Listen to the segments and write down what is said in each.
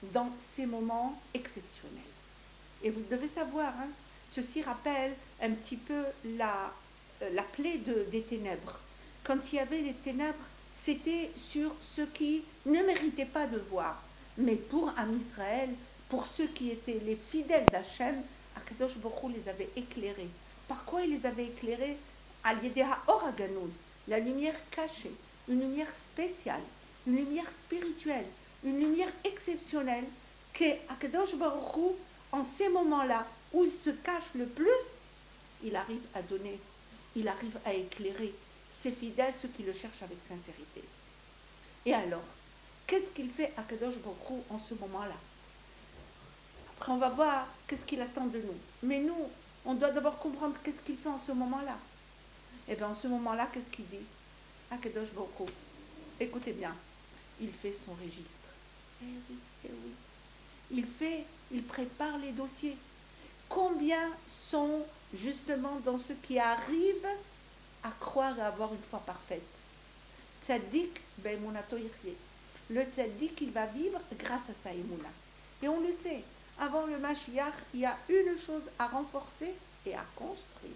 dans ces moments exceptionnels. Et vous devez savoir, hein, ceci rappelle un petit peu la plaie des ténèbres. Quand il y avait les ténèbres, c'était sur ceux qui ne méritaient pas de voir. Mais pour Am Israël, pour ceux qui étaient les fidèles d'Hachem, Akadosh Baruch Hu les avait éclairés. Par quoi il les avait éclairés? Al-Yedea Oraganouz, la lumière cachée, une lumière spéciale, une lumière spirituelle, une lumière exceptionnelle que Akadosh Baruch Hu, en ces moments-là où il se cache le plus, il arrive à donner, il arrive à éclairer ses fidèles, ceux qui le cherchent avec sincérité. Et alors, qu'est-ce qu'il fait Akadosh Baruch Hu en ce moment-là? Après, on va voir qu'est-ce qu'il attend de nous. Mais nous, on doit d'abord comprendre qu'est-ce qu'il fait en ce moment-là. Et bien, en ce moment-là, qu'est-ce qu'il dit? Akadosh Baruch Hu, écoutez bien, il fait son registre. Eh oui, eh oui. Il prépare les dossiers. Combien sont justement dans ceux qui arrivent à croire et à avoir une foi parfaite? Tzaddik be'emunato yichyeh. Le tzaddik, il va vivre grâce à sa émouna. Et on le sait, avant le Mashiach, il y a une chose à renforcer et à construire.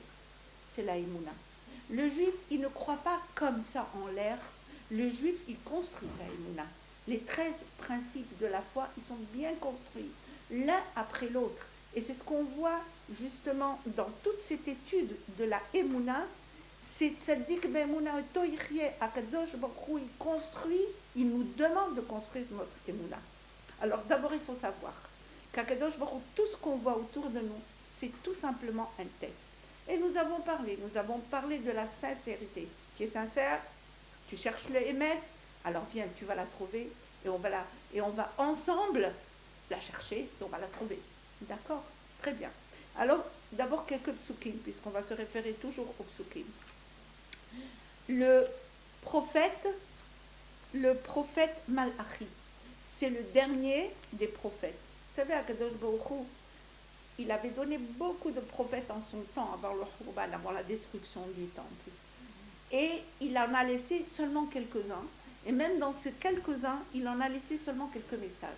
C'est la émouna. Le juif, il ne croit pas comme ça en l'air. Le juif, il construit sa émouna. Les 13 principes de la foi, ils sont bien construits, l'un après l'autre. Et c'est ce qu'on voit justement dans toute cette étude de la émouna. C'est tzaddik be'emouna toichye, Akadosh Baruch Hu, il construit, il nous demande de construire notre émouna. Alors d'abord, il faut savoir qu'Akadosh Baruch Hu, tout ce qu'on voit autour de nous, c'est tout simplement un test. Et nous avons parlé de la sincérité. Tu es sincère, tu cherches le émet, alors viens, tu vas la trouver et on va ensemble la chercher et on va la trouver. D'accord? Très bien. Alors, d'abord quelques psukim, puisqu'on va se référer toujours aux psukim. Le prophète Malachi, c'est le dernier des prophètes. Vous savez, Akadosh Baruch Hu, il avait donné beaucoup de prophètes en son temps, avant le Khurban, avant la destruction du temple. Et il en a laissé seulement quelques-uns. Et même dans ces quelques-uns, il en a laissé seulement quelques messages.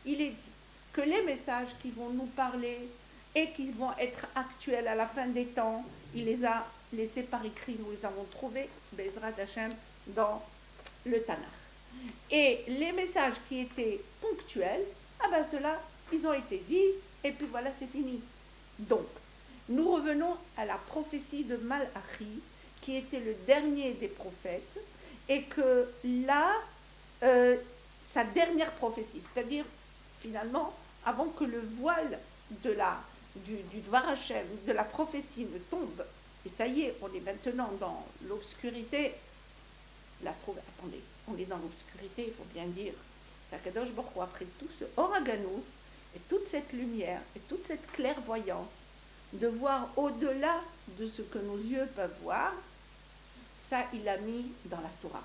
Il est dit que les messages qui vont nous parler et qui vont être actuels à la fin des temps, il les a laissés par écrit. Nous les avons trouvés, Bezrat Hashem, dans le Tanakh. Et les messages qui étaient ponctuels, ceux-là, ils ont été dits, et puis voilà, c'est fini. Donc, nous revenons à la prophétie de Malachi, qui était le dernier des prophètes, et que là, sa dernière prophétie, c'est-à-dire finalement, avant que le voile du Dvar Hashem, de la prophétie ne tombe, et ça y est, on est maintenant dans l'obscurité, attendez, on est dans l'obscurité, il faut bien dire, Akadosh Baruch Hu, après tout ce Oraganous, et toute cette lumière, et toute cette clairvoyance, de voir au-delà de ce que nos yeux peuvent voir, ça, il l'a mis dans la Torah.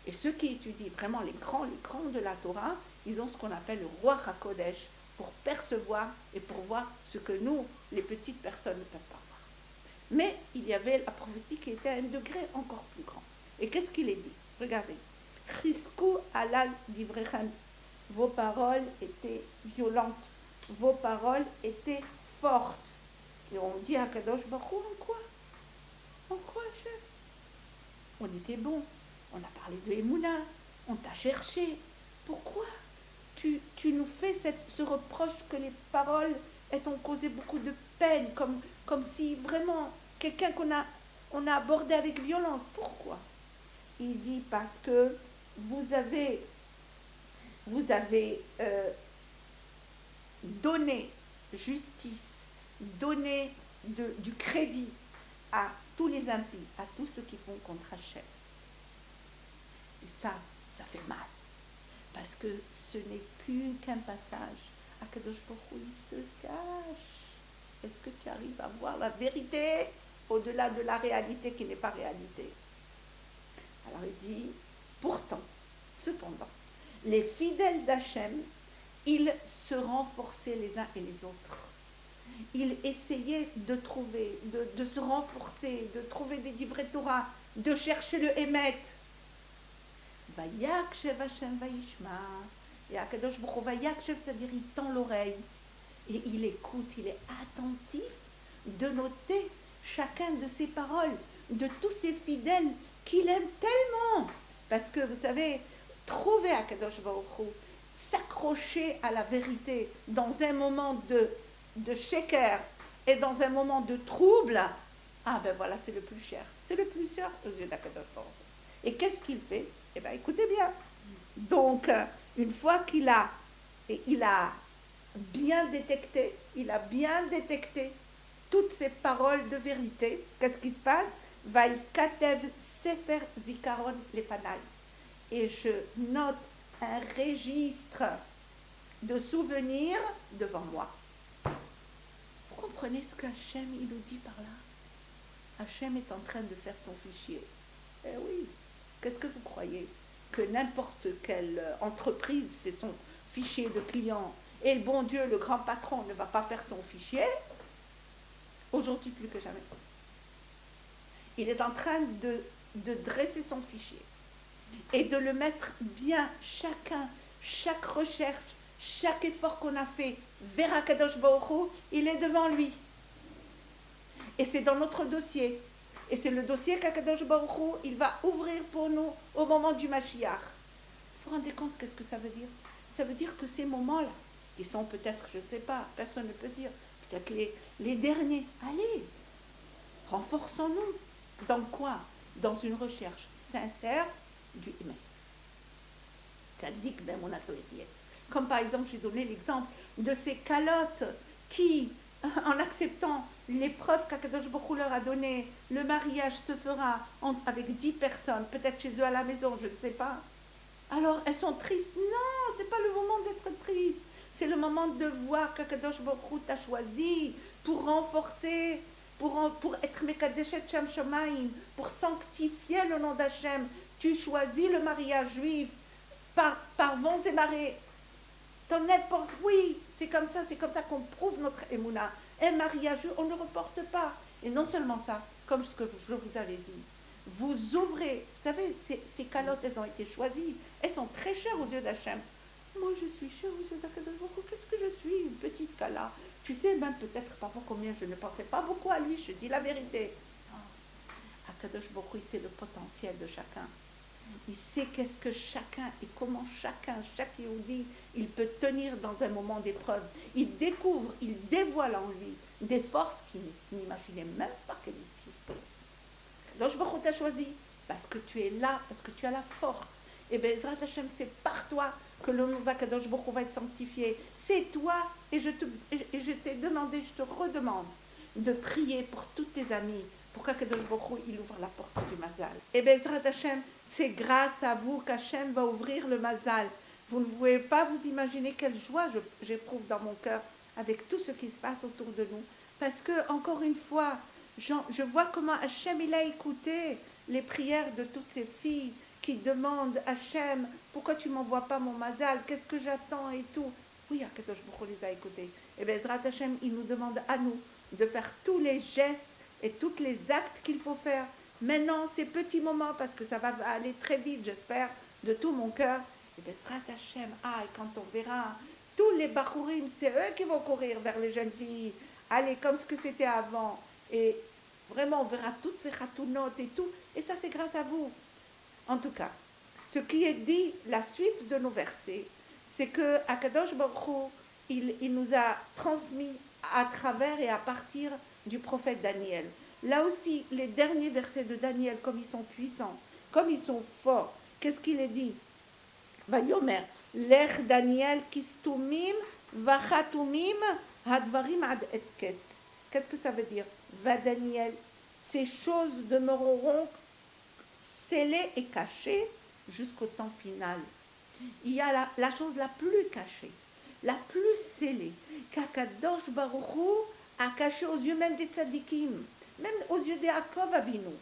Et ceux qui étudient vraiment les grands de la Torah, ils ont ce qu'on appelle le Ruach HaKodesh pour percevoir et pour voir ce que nous, les petites personnes, ne peuvent pas voir. Mais il y avait la prophétie qui était à un degré encore plus grand. Et qu'est-ce qu'il est dit? Regardez. Chisku alal divrechem. Vos paroles étaient violentes. Vos paroles étaient fortes. Et on dit à Kadosh Baruch Hu, en quoi? En quoi, chef? On était bon. On a parlé de Emouna. On t'a cherché. Pourquoi tu nous fais ce reproche que les paroles ont causé beaucoup de peine, comme si vraiment quelqu'un on a abordé avec violence? Pourquoi? Il dit parce que vous avez donné justice, donné du crédit à tous les impies, à tous ceux qui font contre Hachem. Et ça fait mal. Parce que ce n'est qu'un passage. Akadosh Baruch Hu, il se cache. Est-ce que tu arrives à voir la vérité au-delà de la réalité qui n'est pas réalité? Alors il dit, pourtant, cependant, les fidèles d'Hachem, ils se renforçaient les uns et les autres. Ils essayaient de trouver, de se renforcer, de trouver des divrei Torah, de chercher le Emet. Vayakshev Hashem vayishma. Et Akadosh Baruch Hu va yakshev, c'est-à-dire il tend l'oreille et il écoute, il est attentif de noter chacun de ses paroles, de tous ces fidèles qu'il aime tellement. Parce que vous savez, trouver Akadosh Baruch Hu, s'accrocher à la vérité dans un moment de sheker et dans un moment de trouble, ah ben voilà, c'est le plus cher. C'est le plus cher aux yeux d'Akadosh Baruch Hu. Et qu'est-ce qu'il fait? Eh bien, écoutez bien. Donc, une fois qu'il a, il a bien détecté, toutes ces paroles de vérité, qu'est-ce qui se passe? Vaïkatev Sefer Zikaron Lefanai. Et je note un registre de souvenirs devant moi. Vous comprenez ce qu'Hachem il nous dit par là? Hachem est en train de faire son fichier. Eh oui, qu'est-ce que vous croyez? Que n'importe quelle entreprise fait son fichier de clients et le bon Dieu, le grand patron, ne va pas faire son fichier? Aujourd'hui plus que jamais. Il est en train de dresser son fichier et de le mettre bien, chaque recherche, chaque effort qu'on a fait vers Akadosh Baruch Hu, il est devant lui. Et c'est dans notre dossier. Et c'est le dossier qu'Akadosh Baruch Hu, il va ouvrir pour nous au moment du Mashiach. Vous vous rendez compte qu'est-ce que ça veut dire? Ça veut dire que ces moments-là, qui sont peut-être, je ne sais pas, personne ne peut dire, peut-être les derniers, allez, renforçons-nous. Dans quoi? Dans une recherche sincère du Emet. Ça dit que même on a tout été. Comme par exemple, j'ai donné l'exemple de ces calottes qui, en acceptant l'épreuve qu'Akadosh Baruch Hu leur a donnée, le mariage se fera avec 10 personnes, peut-être chez eux à la maison, je ne sais pas. Alors, elles sont tristes. Non, ce n'est pas le moment d'être triste. C'est le moment de voir qu'Akadosh Baruch Hu t'a choisi pour renforcer, pour être Mekadeshet Shem Shamaim, pour sanctifier le nom d'Hachem. Tu choisis le mariage juif par vents et marées. Dans n'importe, oui, c'est comme ça qu'on prouve notre émouna. Un mariage, on ne reporte pas. Et non seulement ça, comme ce que je vous avais dit, vous ouvrez, vous savez, ces calottes, elles ont été choisies, elles sont très chères aux yeux d'Hachem. Moi, je suis chère aux yeux d'Akadosh Baruch Hu. Qu'est-ce que je suis, une petite cala? Tu sais, même peut-être parfois combien je ne pensais pas beaucoup à lui, je dis la vérité. Akadosh Baruch Hu, c'est le potentiel de chacun. Il sait qu'est-ce que chacun et comment chaque Yehudi, il peut tenir dans un moment d'épreuve. Il découvre, il dévoile en lui des forces qu'il n'imaginait même pas qu'elles existaient. Donc, je t'a choisi parce que tu es là, parce que tu as la force. Et bien, Ezrat Hashem, c'est par toi que le nom Kadosh Baruch Hu va être sanctifié. C'est toi, et je t'ai demandé, je te redemande de prier pour tous tes amis, pour qu'Akadosh Baruch Hu, il ouvre la porte du Mazal. Et bien, Ezrat Hashem, c'est grâce à vous qu'Hachem va ouvrir le Mazal. Vous ne pouvez pas vous imaginer quelle joie j'éprouve dans mon cœur avec tout ce qui se passe autour de nous. Parce que, encore une fois, je vois comment Hachem, il a écouté les prières de toutes ces filles qui demandent Hachem, pourquoi tu ne m'envoies pas mon Mazal? Qu'est-ce que j'attends et tout? Oui, Akadosh Baruch Hu les a écoutés. Et bien, Ezrat Hachem, il nous demande à nous de faire tous les gestes et tous les actes qu'il faut faire. Maintenant, ces petits moments, parce que ça va aller très vite, j'espère, de tout mon cœur. Et bien, Ezrat Hachem, et quand on verra tous les Bachurim, c'est eux qui vont courir vers les jeunes filles. Allez, comme ce que c'était avant. Et vraiment, on verra toutes ces chatounotes et tout. Et ça, c'est grâce à vous. En tout cas, ce qui est dit, la suite de nos versets, c'est que Akadosh Baruch Hu, il nous a transmis à travers et à partir du prophète Daniel. Là aussi, les derniers versets de Daniel, comme ils sont puissants, comme ils sont forts, qu'est-ce qu'il est dit? Vayomer, l'ech Daniel kistumim vachatumim hadvarim ad etket. Qu'est-ce que ça veut dire? Va Daniel, ces choses demeureront scellées et cachées jusqu'au temps final. Il y a la chose la plus cachée, la plus scellée, qu'Akadosh Baruch Hu a cachée aux yeux même des tzadikim, même aux yeux des Yaakov Avinu.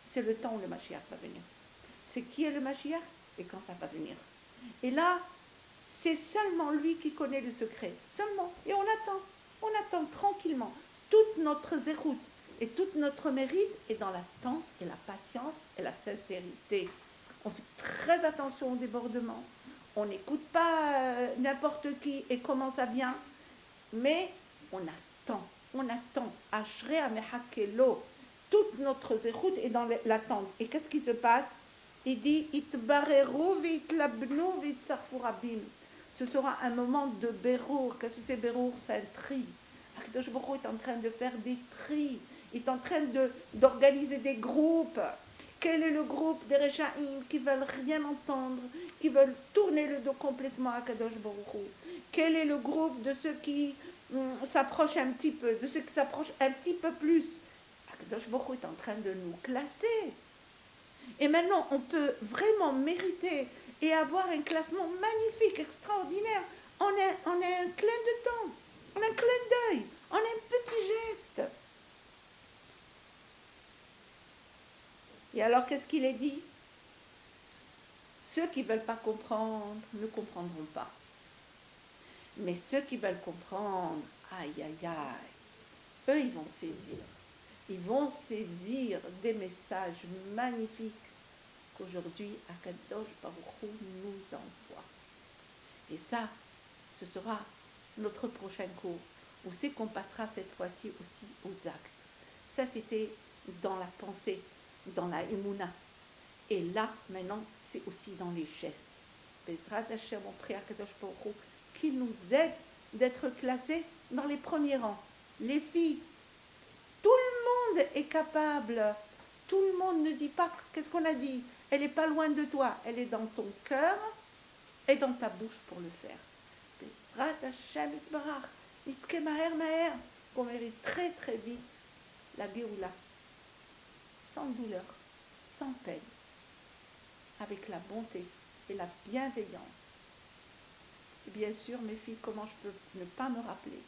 C'est le temps où le Mashiach va venir. C'est qui est le Mashiach et quand ça va venir. Et là, c'est seulement lui qui connaît le secret, seulement. Et on attend tranquillement. Toute notre zéroute et toute notre mérite est dans l'attente et la patience et la sincérité. On fait très attention au débordement. On n'écoute pas n'importe qui et comment ça vient, mais on attend. Ashrei amehakelo. Toute notre zéroute est dans l'attente. Et qu'est-ce qui se passe? Il dit Itbareru v'itlabnu v'itzarfu rabim. Ce sera un moment de bérour. Qu'est-ce que c'est bérour? C'est un tri. Akadosh Baruch Hu est en train de faire des tris. Il est en train d'organiser des groupes. Quel est le groupe des Rechaïm qui veulent rien entendre, qui veulent tourner le dos complètement à Kadosh Baruch Hu? Quel est le groupe de ceux qui s'approchent un petit peu, de ceux qui s'approchent un petit peu plus? Kadosh Baruch Hu est en train de nous classer. Et maintenant, on peut vraiment mériter et avoir un classement magnifique, extraordinaire, en un clin de temps, en un clin d'œil, en un petit geste. Et alors, qu'est-ce qu'il est dit? Ceux qui ne veulent pas comprendre ne comprendront pas. Mais ceux qui veulent comprendre, aïe, aïe, aïe, eux, ils vont saisir. Ils vont saisir des messages magnifiques qu'aujourd'hui, Akadosh Baruch Hu nous envoie. Et ça, ce sera notre prochain cours, où c'est qu'on passera cette fois-ci aussi aux actes. Ça, c'était dans la pensée, dans la émouna. Et là, maintenant, c'est aussi dans les gestes. Bezrat Hashem, on prie à Kadosh Baruch Hu qu'il nous aide d'être classés dans les premiers rangs. Les filles, tout le monde est capable. Tout le monde ne dit pas, qu'est-ce qu'on a dit? Elle n'est pas loin de toi, elle est dans ton cœur et dans ta bouche pour le faire. Bezrat Hashem Itbarach, Iske Maher Maher, qu'on mérite très très vite la Géoula, sans douleur, sans peine, avec la bonté et la bienveillance. Et bien sûr, mes filles, comment je peux ne pas me rappeler?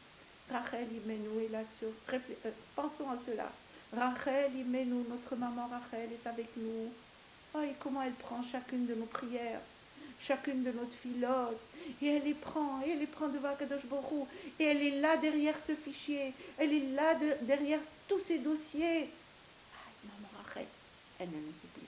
Rachel Imenu est là-dessus. Pensons à cela. Rachel Imenu, notre maman Rachel est avec nous. Oh, et comment elle prend chacune de nos prières, chacune de nos filotes, et elle les prend devant Kadosh Baruch Hu, et elle est là derrière ce fichier, elle est là derrière tous ces dossiers. Ah, maman Rachel, elle ne nous oublie